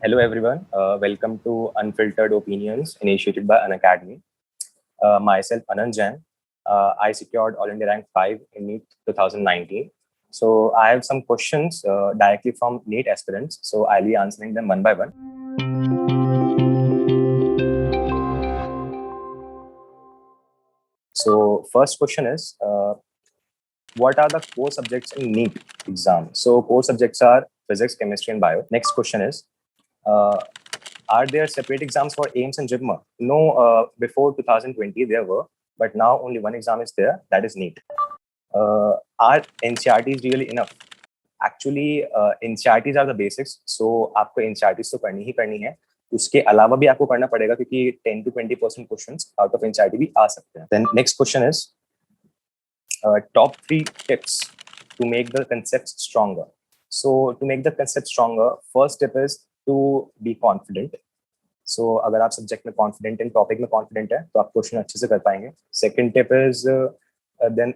Hello, everyone. Welcome to Unfiltered Opinions, initiated by Unacademy. Myself, Anand Jain. I secured All India Rank 5 in NEET 2019. So I have some questions directly from NEET aspirants. So I'll be answering them one by one. So first question is, what are the core subjects in NEET exam? So core subjects are physics, chemistry, and bio. Next question is, are there separate exams for AIMS and JIPMA? No, before 2020 there were, but now only one exam is there, that is NEET. Are NCRTs really enough? Actually, NCRTs are the basics, so आपको NCRTs तो करनी ही करनी है. उसके अलावा भी आपको करना पड़ेगा क्योंकि 10 to 20% questions out of NCRT भी आ सकते हैं. Then next question is, top 3 tips to make the concepts stronger. So to make the concept stronger, first tip is to be confident. So अगर आप सब्जेक्ट में कॉन्फिडेंट हैं, topic में confident है तो आप क्वेश्चन अच्छे से कर पाएंगे. Second tip is then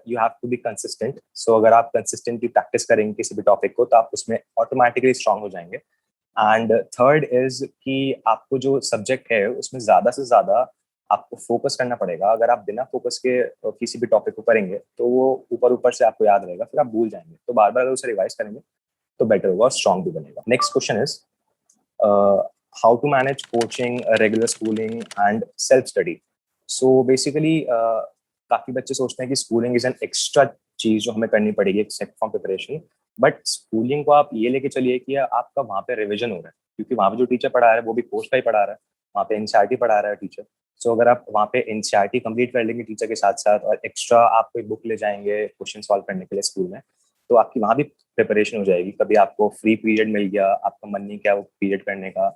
you have to be consistent. So अगर आप कंसिस्टेंटली प्रैक्टिस करेंगे किसी भी टॉपिक को तो आप उसमें ऑटोमेटिकली स्ट्रांग हो जाएंगे. एंड थर्ड इज कि आपको जो सब्जेक्ट है उसमें ज्यादा से ज्यादा आपको फोकस करना पड़ेगा. अगर आप बिना फोकस के किसी भी टॉपिक को करेंगे तो वो ऊपर ऊपर से आपको याद रहेगा, फिर आप भूल जाएंगे. तो बार बार अगर उसे रिवाइज करेंगे तो बेटर होगा और स्ट्रांग भी बनेगा. Next question is, how to manage coaching, regular schooling and self study. So basically काफी बच्चे सोचते हैं कि स्कूलिंग इज एन एक्स्ट्रा चीज जो हमें करनी पड़ेगी except from preparation. But schooling को आप ये लेके चलिए कि आपका वहाँ पे रिविजन हो रहा है, क्योंकि वहाँ पे जो टीचर पढ़ा रहा है वो भी कोर्स का ही पढ़ा रहा है, वहाँ पे एनसीईआरटी पढ़ा रहा है टीचर. सो अगर आप वहाँ पे एनसीईआरटी कंप्लीट कर लेंगे टीचर के साथ साथ और एक्स्ट्रा आप कोई बुक ले जाएंगे क्वेश्चन सॉल्व करने के लिए स्कूल में, तो आपकी वहाँ भी प्रिपरेशन हो जाएगी. कभी आपको फ्री पीरियड मिल गया, आपका मन नहीं किया वो पीरियड करने का,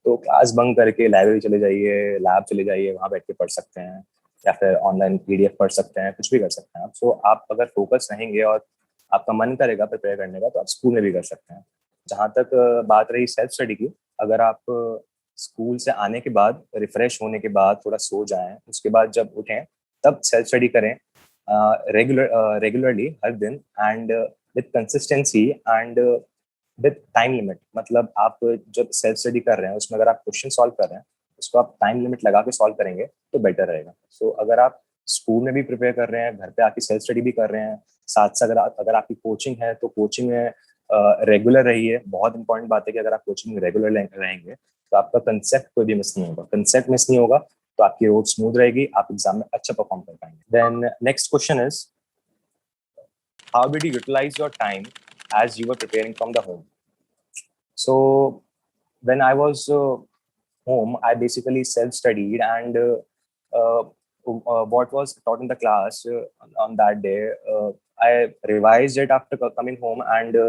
तो क्लास बंक करके लाइब्रेरी चले जाइए, लैब चले जाइए, वहाँ बैठ के पढ़ सकते हैं या फिर ऑनलाइन पीडीएफ पढ़ सकते हैं, कुछ भी कर सकते हैं आप. सो आप अगर फोकस रहेंगे और आपका मन करेगा प्रिपेयर करने का तो आप स्कूल में भी कर सकते हैं. जहाँ तक बात रही सेल्फ स्टडी की, अगर आप स्कूल से आने के बाद रिफ्रेश होने के बाद थोड़ा सो जाएं, उसके बाद जब उठें तब सेल्फ स्टडी करें रेगुलरली हर दिन and with consistency and with time limit. मतलब आप जब सेल्फ स्टडी कर रहे हैं उसमें अगर आप क्वेश्चन सॉल्व कर रहे हैं उसको आप टाइम लिमिट लगा के सॉल्व करेंगे तो बेटर रहेगा. सो अगर आप स्कूल में भी प्रिपेयर कर रहे हैं, घर पे आके सेल्फ स्टडी भी कर रहे हैं, साथ साथ अगर आपकी कोचिंग है तो कोचिंग में रेगुलर रहिए. बहुत इंपॉर्टेंट बात है कि अगर आप कोचिंग में रेगुलर रहेंगे तो आपका कंसेप्ट कोई भी मिस नहीं होगा. कंसेप्ट मिस नहीं होगा तो आपकी रोड स्मूथ रहेगी, आप एग्जाम में अच्छा परफॉर्म कर पाएंगे. Then next question is, how did you utilize your time as you were preparing from the home? So when I was home, I basically self-studied and what was taught in the class on that day, I revised it after coming home and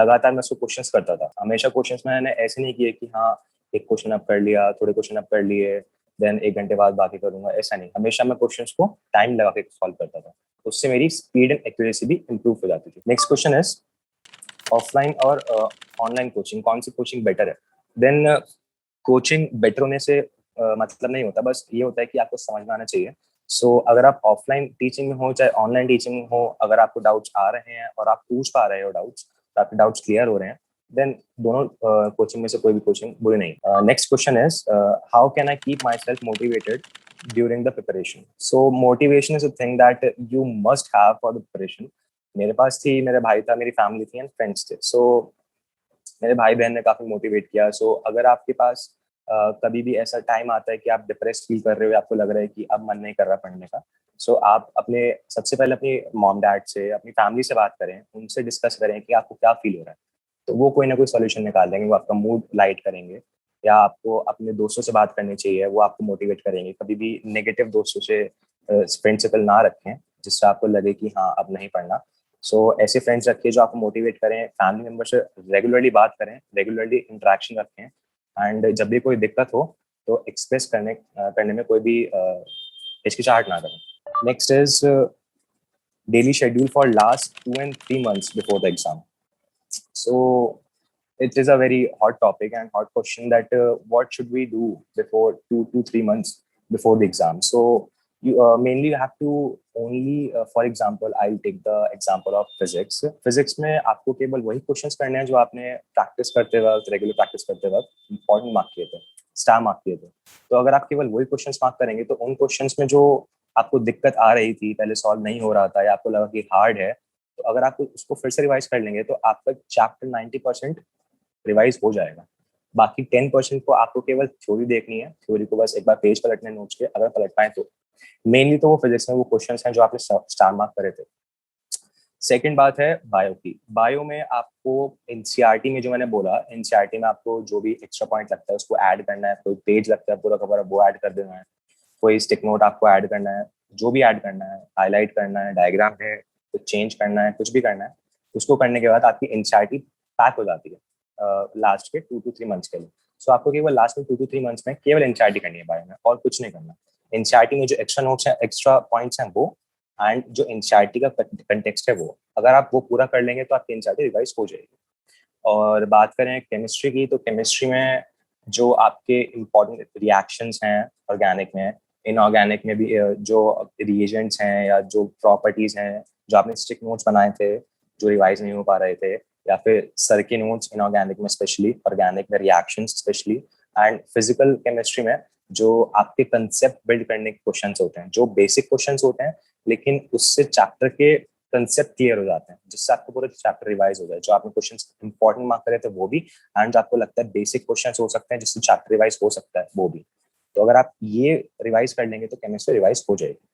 लगातार मैं उसको questions करता था. हमेशा questions मैंने ऐसे नहीं किए कि हाँ एक क्वेश्चन अब कर लिया, थोड़े क्वेश्चन अब कर लिए, देन 1 घंटे बाद बाकी करूंगा, ऐसा नहीं. हमेशा मैं क्वेश्चंस को टाइम लगा के सॉल्व करता था. उससे मेरी स्पीड एंड एक्यूरेसी भी इम्प्रूव हो जाती थी. नेक्स्ट क्वेश्चन इज, ऑफलाइन और ऑनलाइन कोचिंग, कौन सी कोचिंग बेटर है? देन कोचिंग बेटर होने से मतलब नहीं होता, बस ये होता है कि आपको समझ में आना चाहिए. सो अगर आप ऑफलाइन टीचिंग में हो चाहे ऑनलाइन टीचिंग में हो, अगर आपको डाउट्स आ रहे हैं और आप पूछ पा रहे हो डाउट्स, तो आपके डाउट्स क्लियर हो रहे हैं, देन दोनों कोचिंग में से कोई भी कोचिंग बुरी नहीं. Next question is, how can I keep my self motivated during the preparation? So motivation is a thing that you must have for the preparation. मेरे पास थी, मेरे भाई था, मेरी फैमिली थी एंड फ्रेंड्स थे. सो मेरे भाई बहन ने काफी मोटिवेट किया. सो अगर आपके पास कभी भी ऐसा टाइम आता है कि आप डिप्रेस फील कर रहे हो, आपको लग रहा है कि अब मन नहीं कर रहा पढ़ने का, सो आप अपने सबसे पहले अपनी मॉम डैड से, अपनी फैमिली से बात करें, उनसे डिस्कस करें कि आपको क्या फील हो रहा है. तो वो कोई ना कोई सोल्यूशन निकाल देंगे, वो आपका मूड लाइट करेंगे. या आपको अपने दोस्तों से बात करनी चाहिए, वो आपको मोटिवेट करेंगे. कभी भी नेगेटिव दोस्तों से फ्रेंड सर्कल ना रखें जिससे आपको लगे कि हाँ अब नहीं पढ़ना. सो ऐसे फ्रेंड्स रखिए जो आपको मोटिवेट करें. फैमिली मेंबर से रेगुलरली बात करें, रेगुलरली इंटरेक्शन रखें एंड जब भी कोई दिक्कत हो तो एक्सप्रेस करने में कोई भी हिचकिचाहट ना करें. Next is, daily schedule for last 2 and 3 months before the exam. So it is a very hot topic and hot question that what should we do before 2 to 3 months before the exam. So mainly you have to only for example I'll take the example of physics में आपको केवल वही questions करने हैं जो आपने practice करते वक्त रेगुलर प्रैक्टिस करते वक्त इंपॉर्टेंट मार्क किए थे, स्टार मार्क किए थे। तो अगर आप केवल वही क्वेश्चंस मार्क करेंगे तो उन क्वेश्चंस में जो आपको दिक्कत आ रही थी, पहले सॉल्व नहीं हो रहा था या आपको लगा कि हार्ड है, तो अगर आप उसको फिर से रिवाइज कर लेंगे तो आपका चैप्टर 90% रिवाइज हो जाएगा। बाकी 10% को आपको केवल थ्योरी देखनी है, थ्योरी को बस एक बार पेज पलटने नोट्स के, अगर पलट पाए तो। मेनली तो वो फिजिक्स में वो क्वेश्चंस हैं जो आपने स्टार मार्क करे थे। सेकंड बात है बायो की। बायो में आपको एनसीईआरटी में जो मैंने बोला, एनसीईआरटी में आपको जो भी एक्स्ट्रा पॉइंट लगता है उसको ऐड करना है, कोई पेज लगता है पूरा का पूरा वो ऐड कर देना है, कोई स्टिक नोट आपको ऐड करना है, जो भी ऐड करना है, हाईलाइट करना है, डायग्राम है कुछ चेंज करना है, कुछ भी करना है, उसको करने के बाद आपकी एनसीईआरटी पैक हो जाती है लास्ट के 2 to 3 मंथ्स के लिए। सो आपको केवल लास्ट में 2 to 3 मंथ्स में केवल एनसीईआरटी करनी है बायो में, और कुछ नहीं करना। एनसीईआरटी में जो एक्स्ट्रा नोट्स हैं, एक्स्ट्रा पॉइंट्स हैं वो, एंड जो एनसीईआरटी का कंटेक्स्ट है वो, अगर आप वो पूरा कर लेंगे तो आपकी एनसीईआरटी रिवाइज हो जाएगी। और बात करें केमिस्ट्री की, तो केमिस्ट्री में जो आपके इम्पोर्टेंट रिएक्शंस हैं ऑर्गेनिक में, इनऑर्गेनिक में भी जो रिएजेंट्स हैं या जो प्रॉपर्टीज हैं जो आपने स्टिक नोट्स बनाए थे जो रिवाइज नहीं हो पा रहे थे, या फिर सर के नोट्स इनऑर्गेनिक में स्पेशली, ऑर्गेनिक में reactions specially, and physical chemistry में जो आपके कंसेप्ट बिल्ड करने के क्वेश्चंस होते हैं, जो बेसिक क्वेश्चंस होते हैं लेकिन उससे चैप्टर के कंसेप्ट क्लियर हो जाते हैं, जिससे आपको पूरा चैप्टर रिवाइज हो जाए। जो आपने क्वेश्चंस इंपॉर्टेंट मार्क करे थे वो भी, एंड आपको लगता है बेसिक क्वेश्चंस हो सकते हैं जिससे चैप्टर रिवाइज हो सकता है वो भी। तो अगर आप ये रिवाइज कर लेंगे तो केमिस्ट्री रिवाइज हो जाएगी,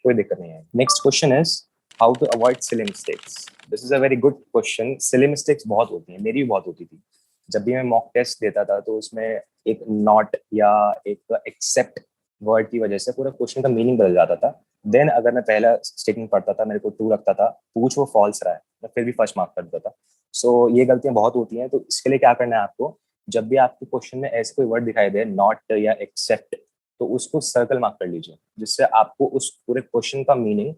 कोई दिक्कत नहीं है। Next question is how to avoid silly mistakes. This is a very good question. Silly mistakes बहुत होती है, मेरी भी बहुत होती थी। जब भी मैं मॉक टेस्ट देता था तो उसमें एक नॉट या एक एक्सेप्ट वर्ड की वजह से पूरा क्वेश्चन का मीनिंग बदल जाता था। देन अगर मैं पहला स्टेटमेंट पढ़ता था, मेरे को ट्रू लगता था, पूछ वो फॉल्स रहा है, मैं फिर भी फर्स्ट मार्क कर देता था। सो ये गलतियां बहुत होती हैं। तो इसके लिए क्या करना है आपको, जब भी आपके क्वेश्चन में ऐसे कोई वर्ड दिखाई दे नॉट या एक्सेप्ट, तो उसको सर्कल मार्क कर लीजिए, जिससे आपको उस पूरे क्वेश्चन का मीनिंग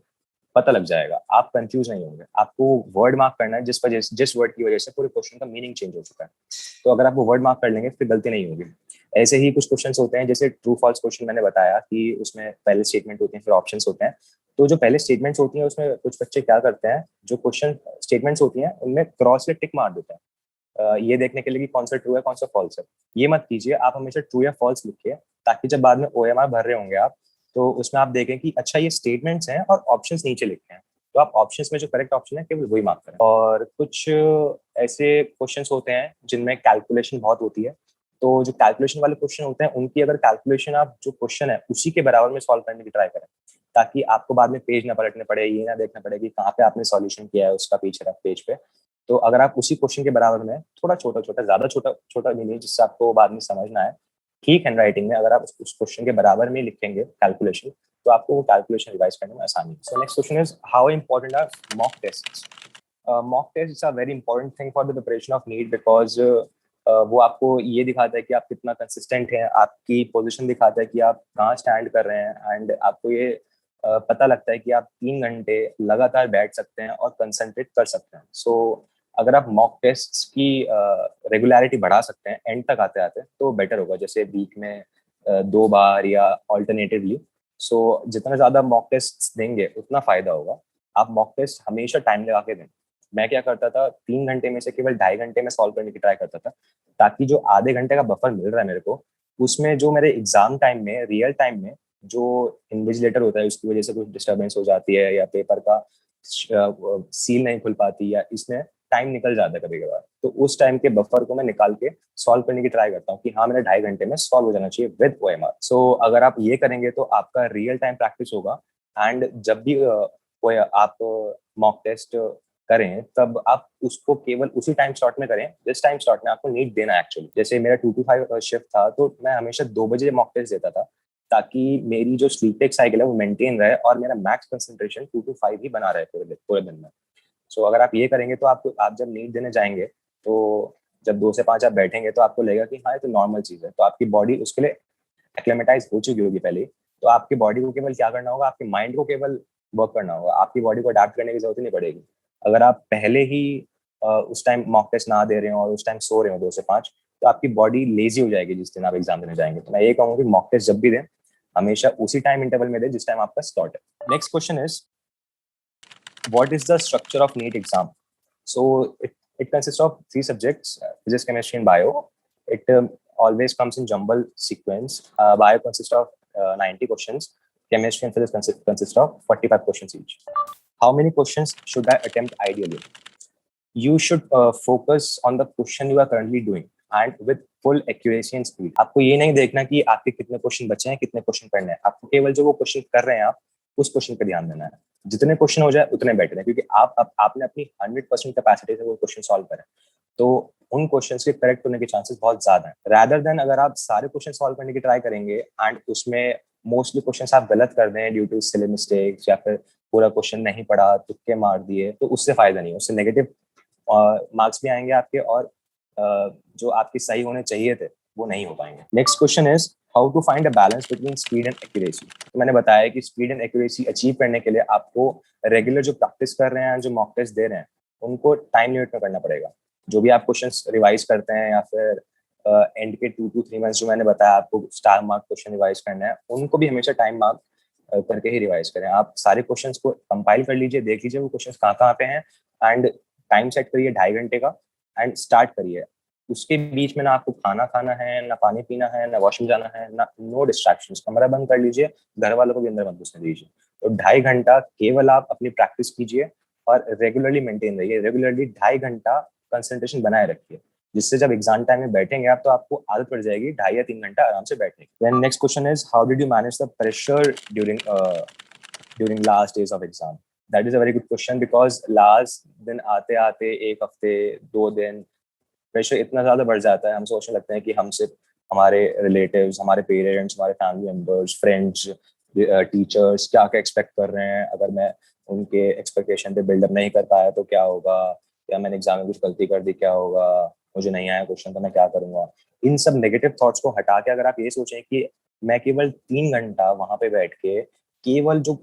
पता लग जाएगा, आप कंफ्यूज नहीं होंगे। आपको वर्ड मार्क करना है जिस वर्ड की वजह से पूरे क्वेश्चन का मीनिंग चेंज हो चुका है। तो अगर आप वो वर्ड मार्क कर लेंगे फिर गलती नहीं होगी। ऐसे ही कुछ क्वेश्चंस होते हैं, जैसे ट्रू फॉल्स क्वेश्चन मैंने बताया कि उसमें पहले स्टेटमेंट होते हैं फिर ऑप्शंस होते हैं। तो जो पहले स्टेटमेंट्स होती हैं उसमें कुछ बच्चे क्या करते हैं, जो क्वेश्चन स्टेटमेंट्स होती हैं उनमें क्रॉस या टिक मार देते हैं ये देखने के लिए कि कौन सा ट्रू है कौन सा फॉल्स है। ये मत कीजिए, आप हमेशा ट्रू या फॉल्स लिखिए, ताकि जब बाद में ओएमआर भर रहे होंगे आप, तो उसमें आप देखें कि अच्छा ये स्टेटमेंट्स हैं और ऑप्शंस नीचे लिखे हैं, तो आप ऑप्शंस में जो करेक्ट ऑप्शन है केवल वही मार्क करें। और कुछ ऐसे क्वेश्चंस होते हैं जिनमें कैलकुलेशन बहुत होती है। तो जो कैलकुलेशन वाले क्वेश्चन होते हैं उनकी अगर कैलकुलेशन आप जो क्वेश्चन है उसी के बराबर में सॉल्व करने की ट्राई करें, ताकि आपको बाद में पेज ना पलटने पड़े, ये ना देखना पड़े कि कहाँ पे आपने सॉल्यूशन किया है उसका पीछे रख पेज पे। तो अगर आप उसी क्वेश्चन के बराबर में थोड़ा छोटा छोटा, ज्यादा छोटा छोटा भी नहीं जिससे आपको बाद में समझना है, ठीक हैंड राइटिंग में अगर आप उस क्वेश्चन के बराबर में लिखेंगे कैलकुलेशन, तो आपको वो कैलकुलेशन रिवाइज करने में आसानी। So next question is how important are mock tests. Mock test is a very important thing for the preparation of NEET, because वो आपको ये दिखाता है कि आप कितना कंसिस्टेंट हैं, आपकी पोजीशन दिखाता है कि आप कहाँ स्टैंड कर रहे हैं, एंड आपको ये पता लगता है कि आप 3 घंटे लगातार बैठ सकते हैं और कंसंट्रेट कर सकते हैं। सो अगर आप मॉक टेस्ट की रेगुलरिटी बढ़ा सकते हैं एंड तक आते आते, तो बेटर होगा, जैसे वीक में 2 बार या ऑल्टरनेटिवली। सो जितना ज्यादा मॉक टेस्ट देंगे उतना फायदा होगा। आप मॉक टेस्ट हमेशा टाइम लगा के दें। मैं क्या करता था, 3 घंटे में से केवल 2.5 घंटे में सॉल्व करने की ट्राई करता था, ताकि जो आधे घंटे का बफर मिल रहा है मेरे को, उसमें जो मेरे एग्जाम टाइम में रियल टाइम में जो इन्विजिलेटर होता है उसकी वजह से कुछ डिस्टर्बेंस हो जाती है, या पेपर का सील नहीं खुल पाती, या इसमें टाइम निकल जाता है कभी कभार, तो उस टाइम के बफर को मैं निकाल के सॉल्व करने की ट्राई करता हूँ कि हाँ मेरा 2.5 घंटे में सॉल्व हो जाना चाहिए विद ओएमआर। सो अगर आप ये करेंगे तो आपका रियल टाइम प्रैक्टिस होगा, एंड जब भी आप मॉक टेस्ट करें तब आप उसको केवल उसी टाइम स्लॉट में करें जिस टाइम स्लॉट में आपको नीट देना है। एक्चुअली जैसे मेरा 2 to 5 शिफ्ट था, तो मैं हमेशा 2 बजे मॉक टेस्ट देता था, ताकि मेरी जो स्लीप टेक साइकिल है वो मेंटेन रहे और मेरा मैक्स कंसंट्रेशन 2 to 5 ही बना रहे पूरे दिन में। सो अगर आप ये करेंगे तो आप जब नीट देने जाएंगे, तो जब 2 से 5 आप बैठेंगे तो आपको लगेगा कि हाँ ये तो नॉर्मल चीज है, तो आपकी बॉडी उसके लिए एक्लेमेटाइज हो चुकी होगी पहले। तो आपकी बॉडी को केवल क्या करना होगा, आपके माइंड को केवल वर्क करना होगा, आपकी बॉडी को अडेप्ट करने की जरूरत ही नहीं पड़ेगी। अगर आप पहले ही उस टाइम मॉक टेस्ट ना दे रहे हो और उस टाइम सो रहे हो 2 से 5, तो आपकी बॉडी लेजी हो जाएगी जिस दिन आप एग्जाम देने जाएंगे। तो मैं ये कहूँगा कि मॉक टेस्ट जब भी दें हमेशा उसी टाइम इंटरवल में दे जिस टाइम आपका स्लॉट है। Next question is what is the structure of NEET exam? So it consists of 3 subjects, physics, chemistry, and bio. It always comes in jumble sequence. Bio consists of 90 questions. Chemistry and physics consist of 45 questions each. How many questions should I attempt ideally? You should focus on the question you are currently doing and with full accuracy and speed. आपको ये नहीं देखना कि आपके कितने question बचे हैं, कितने क्वेश्चन करने हैं। आपको केवल जो वो क्वेश्चन कर रहे हैं आप उस क्वेश्चन पे ध्यान देना है। जितने क्वेश्चन हो जाए उतने बेटर है, क्योंकि आपने अपनी 100% कैपेसिटी से वो क्वेश्चन सॉल्व करें तो उन क्वेश्चंस के करेक्ट होने के चांसेस बहुत ज्यादा हैं। रादर देन अगर आप सारे क्वेश्चन सॉल्व करने की ट्राई करेंगे एंड उसमें मोस्टली क्वेश्चंस आप गलत कर दें ड्यू टू सिली मिस्टेक्स या फिर पूरा क्वेश्चन नहीं पढ़ा, तुक्के मार दिए, तो उससे फायदा नहीं है। उससे नेगेटिव मार्क्स भी आएंगे आपके और जो आपके सही होने चाहिए थे वो नहीं हो पाएंगे। Next question is how to find a balance between speed and accuracy. तो मैंने बताया कि स्पीड एंड एक्यूरेसी अचीव करने के लिए आपको रेगुलर जो प्रैक्टिस कर रहे हैं, जो मॉक टेस्ट दे रहे हैं, उनको टाइम लिमिट में करना पड़ेगा। जो भी आप क्वेश्चंस रिवाइज करते हैं या फिर एंड के 2 to 3 मंथ्स जो मैंने बताया आपको स्टार मार्क क्वेश्चन रिवाइज करना है, उनको भी हमेशा टाइम मार्क करके ही रिवाइज करें। आप सारे क्वेश्चंस को कंपाइल कर लीजिए, देख लीजिए वो क्वेश्चंस कहाँ पे हैं एंड टाइम सेट करिए 2.5 घंटे का एंड स्टार्ट करिए। उसके बीच में ना आपको खाना खाना है, ना पानी पीना है, ना वॉशरूम जाना है, ना नो डिस्ट्रैक्शंस। कमरा बंद कर लीजिए, घर वालों को भी अंदर मत घुसने दीजिए। तो 2.5 घंटा केवल आप अपनी प्रैक्टिस कीजिए और रेगुलरली मेंटेन रहिए। रेगुलरली 2.5 घंटा कंसंट्रेशन बनाए रखिए, जिससे जब एग्जाम टाइम में बैठेंगे आप तो आपको आदत पड़ जाएगी 2.5 या 3 घंटा आराम से बैठने की। Then next question is how did you manage the pressure during last days of exam. That is a very good question because last दिन आते आते 1 हफ्ते 2 दिन प्रेशर इतना ज्यादा बढ़ जाता है, हम सोचने लगते हैं कि हमसे हमारे रिलेटिव्स, हमारे पेरेंट्स, हमारे फैमिली मेंबर्स, फ्रेंड्स, टीचर्स क्या क्या एक्सपेक्ट कर रहे हैं। अगर मैं उनके एक्सपेक्टेशन पे बिल्डअप नहीं कर पाया तो क्या होगा, या मैंने एग्जाम में कुछ गलती कर दी क्या होगा, मुझे नहीं आया क्वेश्चन तो मैं क्या करूंगा। इन सब नेगेटिव थॉट्स को हटा के अगर आप ये सोचें कि मैं केवल 3 घंटा वहां पे बैठ के केवल जो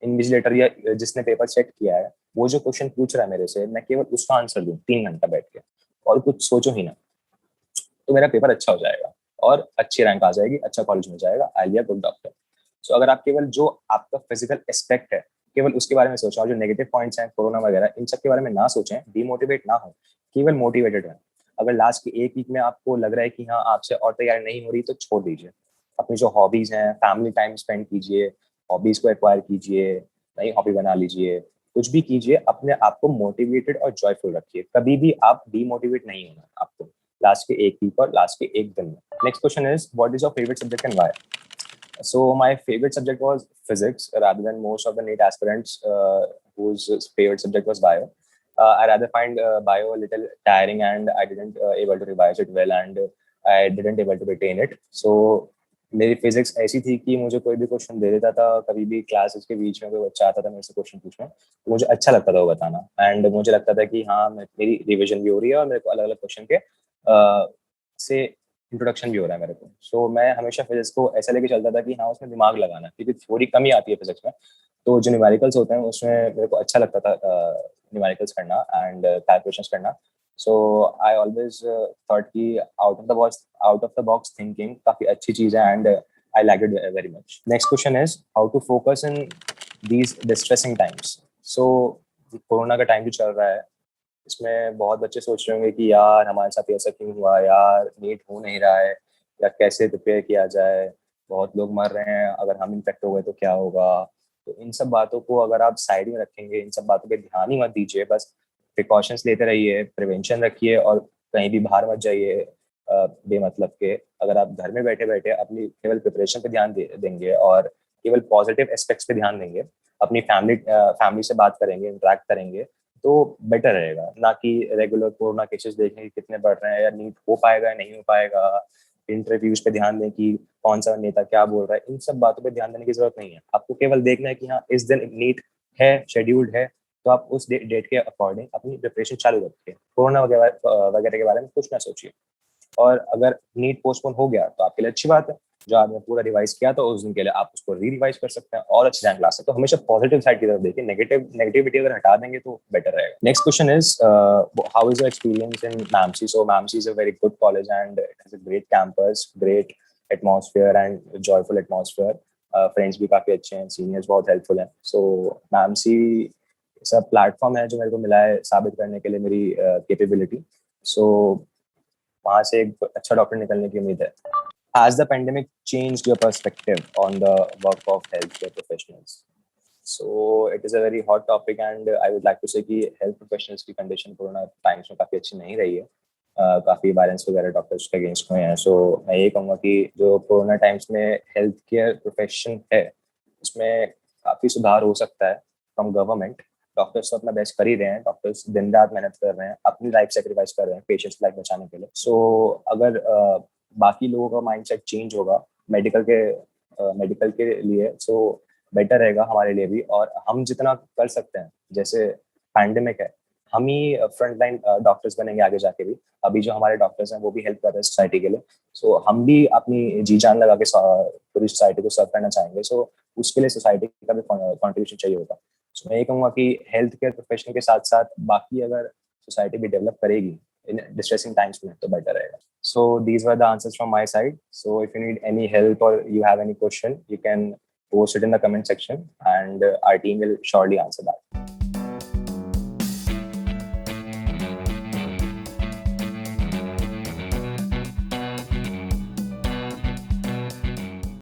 इन्विजिलेटर या जिसने पेपर सेट किया है वो जो क्वेश्चन पूछ रहा है मेरे से, मैं केवल उसका आंसर दूं 3 घंटा बैठ के और कुछ सोचो ही ना, तो मेरा पेपर अच्छा हो जाएगा और अच्छी रैंक आ जाएगी, अच्छा कॉलेज मिल जाएगा, आई बी अ गुड डॉक्टर। सो अगर आप केवल जो आपका फिजिकल एस्पेक्ट है केवल उसके बारे में सोचें और जो नेगेटिव पॉइंट्स हैं कोरोना वगैरह इन सब के बारे में ना सोचें, डीमोटिवेट ना हो, केवल मोटिवेटेड रहें। अगर लास्ट के 1 वीक में आपको लग रहा है कि हाँ आपसे और तैयारी नहीं हो रही तो छोड़ दीजिए। अपनी जो हॉबीज हैं, फैमिली टाइम स्पेंड कीजिए, हॉबीज को एक्वायर कीजिए, नई हॉबी बना लीजिए, कुछ भी कीजिए, अपने आप को मोटिवेटेड और जॉयफुल रखिए। कभी भी आप डीमोटिवेट नहीं होना आपको लास्ट के 1 वीक और लास्ट के 1 दिन में। Next question is what is your favourite subject and why. So my favorite subject was physics, rather than most of the NEET aspirants whose favorite subject was bio. I rather find bio a little tiring, and I didn't able to revise it well, and I didn't able to retain it. So मेरी physics ऐसी थी कि मुझे कोई भी question दे देता था, कभी भी क्लासेस के बीच में कोई बच्चा आता था मेरे से क्वेश्चन पूछने, तो मुझे अच्छा लगता था वो बताना एंड मुझे लगता था कि हाँ मेरी रिविजन भी हो रही है और मेरे को अलग अलग क्वेश्चन के से इंट्रोडक्शन भी हो रहा है मेरे को। सो मैं हमेशा फिजिक्स को ऐसा लेके चलता था कि हाँ उसमें दिमाग लगाना, क्योंकि थोड़ी कमी आती है फिजिक्स में, तो जो न्यूमेरिकल्स होते हैं उसमें मेरे को अच्छा लगता था न्यूमेरिकल्स करना एंड कैलकुलेशंस करना। सो आई ऑलवेज थॉट कि out of the box thinking काफी अच्छी चीज है and I like it very much. Next question is how to focus in these distressing times. So corona का टाइम जो चल रहा है इसमें बहुत बच्चे सोच रहे होंगे कि यार हमारे साथ ऐसा क्यों हुआ, यार नीट हो नहीं रहा है, या कैसे प्रिपेयर किया जाए, बहुत लोग मर रहे हैं, अगर हम इन्फेक्ट हो गए तो क्या होगा। तो इन सब बातों को अगर आप साइड में रखेंगे, इन सब बातों पे ध्यान ही मत दीजिए, बस प्रिकॉशंस लेते रहिए, प्रिवेंशन रखिए और कहीं भी बाहर मत जाइए बेमतलब के। अगर आप घर में बैठे बैठे अपनी केवल प्रिपरेशन पे ध्यान देंगे और केवल पॉजिटिव एस्पेक्ट्स पे ध्यान देंगे, अपनी फैमिली से बात करेंगे, इंटरेक्ट करेंगे, तो बेटर रहेगा ना कि रेगुलर कोरोना केसेस देखें कि कितने बढ़ रहे हैं या नीट हो पाएगा या नहीं हो पाएगा। इंटरव्यूज पे ध्यान दें कि कौन सा नेता क्या बोल रहा है, इन सब बातों पे ध्यान देने की जरूरत नहीं है। आपको केवल देखना है कि हाँ इस दिन नीट है, शेड्यूल्ड है, तो आप उस डेट के अकॉर्डिंग अपनी प्रिपरेशन चालू रखिए। कोरोना वगैरह के बारे में कुछ ना सोचिए। और अगर नीट पोस्टपोन हो गया तो आपके लिए अच्छी बात है, जो आपने पूरा रिवाइज किया तो उस दिन के लिए आप उसको रिवाइज कर सकते हैं और अच्छी रैंक ला सकते हैं। तो हमेशा पॉजिटिव साइड की तरफ देखिए, नेगेटिविटी अगर हटा देंगे तो बेटर रहेगा। Next question is how is your experience in मैमसी। सो मैमसी is a very good college and it has a great campus, great atmosphere and joyful atmosphere. Friends भी काफी अच्छे हैं, सीनियर्स बहुत हेल्पफुल हैं. सो मैम सी सब प्लेटफॉर्म है जो मेरे को मिला है साबित करने के लिए मेरी कैपेबिलिटी. सो वहाँ से एक अच्छा डॉक्टर निकलने की उम्मीद है. Has the pandemic changed your perspective on the work of healthcare professionals? So it is a very hot topic and I would like to say कि health professionals की condition कोरोना टाइम्स में काफ़ी अच्छी नहीं रही है. काफ़ी वायलेंस वगैरह डॉक्टर्स के अगेंस्ट हुए हैं. सो मैं ये कहूँगा कि जो कोरोना टाइम्स में हेल्थ केयर प्रोफेशन है उसमें काफ़ी सुधार हो सकता है फ्रॉम गवर्नमेंट. डॉक्टर्स तो अपना बेस्ट कर ही रहे हैं. डॉक्टर्स दिन रात मेहनत कर रहे हैं, अपनी लाइफ सेक्रीफाइस कर रहे हैं पेशेंट्स की लाइफ बचाने के लिए. सो अगर बाकी लोगों का माइंडसेट चेंज होगा मेडिकल के लिए, सो बेटर रहेगा हमारे लिए भी. और हम जितना कर सकते हैं, जैसे पैंडेमिक है, हम ही फ्रंट लाइन डॉक्टर्स बनेंगे आगे जाके भी. अभी जो हमारे डॉक्टर्स हैं वो भी हेल्प कर रहे हैं सोसाइटी के लिए. सो हम भी अपनी जी जान लगा के पूरी सोसाइटी को सर्व करना चाहेंगे. सो उसके लिए सोसाइटी का भी कॉन्ट्रीब्यूशन चाहिए होगा. सो मैं ये कहूँगा कि हेल्थ केयर प्रोफेशन के साथ साथ बाकी अगर सोसाइटी भी डेवलप करेगी in distressing times में तो better रहेगा. So these were the answers from my side. So if you need any help or you have any question, you can post it in the comment section and our team will surely answer that.